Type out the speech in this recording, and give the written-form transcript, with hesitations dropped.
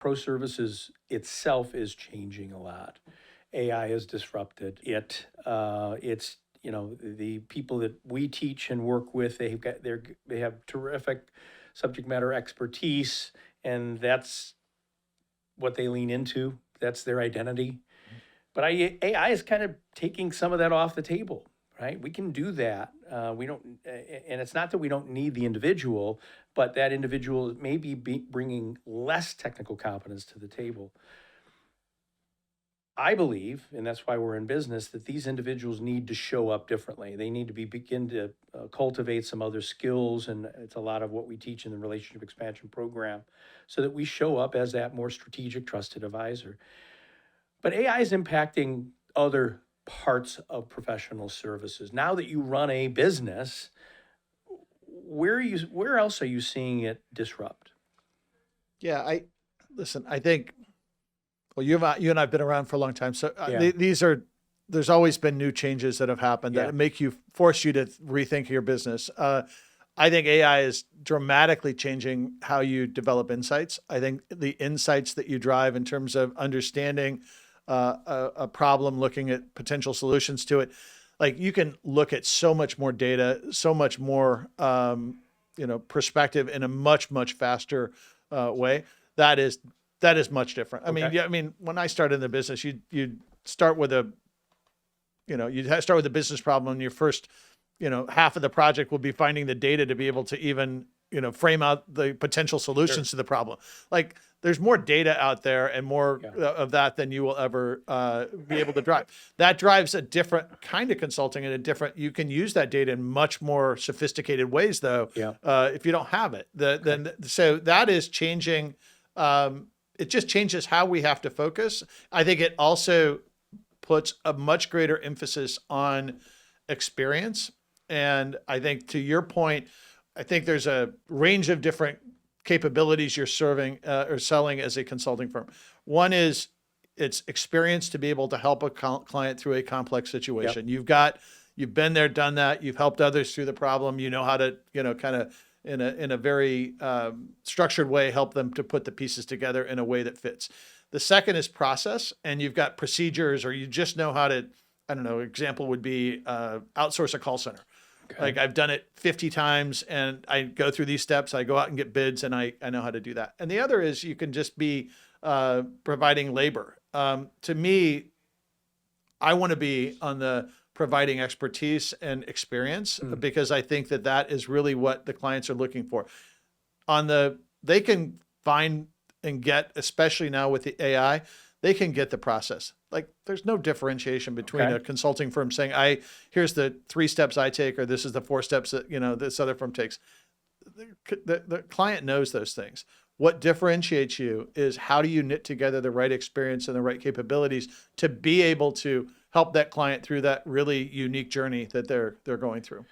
Pro services itself is changing a lot. AI has disrupted it. It's, the people that we teach and work with, they have terrific subject matter expertise, and that's what they lean into. That's their identity. But AI is kind of taking some of that off the table, right? We can do that. We don't, and it's not that we don't need the individual, but that individual may be bringing less technical competence to the table. I believe, and that's why we're in business, that these individuals need to show up differently. They need to begin to cultivate some other skills, and it's a lot of what we teach in the Relationship Expansion program, so that we show up as that more strategic, trusted advisor. But AI is impacting other parts of professional services. Now that you run a business, where else are you seeing it disrupt? Yeah, listen, I think, well, you and I have been around for a long time. So Yeah. there's always been new changes that have happened Yeah. that force you to rethink your business. I think AI is dramatically changing how you develop insights. I think the insights that you drive in terms of understanding a problem, looking at potential solutions to it, like you can look at so much more data, so much more, perspective in a much, much faster way. That is much different. I mean, Okay. yeah, I mean, when I started in the business, you'd start with you'd start with a business problem, and your first, half of the project will be finding the data to be able to even, frame out the potential solutions to the problem. Like there's more data out there and more of that than you will ever be able to drive. That drives a different kind of consulting and you can use that data in much more sophisticated ways though. Yeah. If you don't have it, so that is changing. It just changes how we have to focus. I think it also puts a much greater emphasis on experience. And I think to your point, I think there's a range of different capabilities you're serving or selling as a consulting firm. One is it's experience to be able to help a client through a complex situation. Yep. You've been there, done that. You've helped others through the problem. You know how to, kind of in a very structured way, help them to put the pieces together in a way that fits. The second is process, and you've got procedures, or you just know how to, I don't know, example would be outsource a call center. Okay. Like I've done it 50 times and I go through these steps, I go out and get bids, and I know how to do that. And the other is you can just be providing labor. To me, I want to be on the providing expertise and experience because I think that is really what the clients are looking for. They can find and get, especially now with the AI, they can get the process. Like there's no differentiation between a consulting firm saying, here's the 3 steps I take, or this is the 4 steps that, this other firm takes. The client knows those things. What differentiates you is how do you knit together the right experience and the right capabilities to be able to help that client through that really unique journey that they're going through.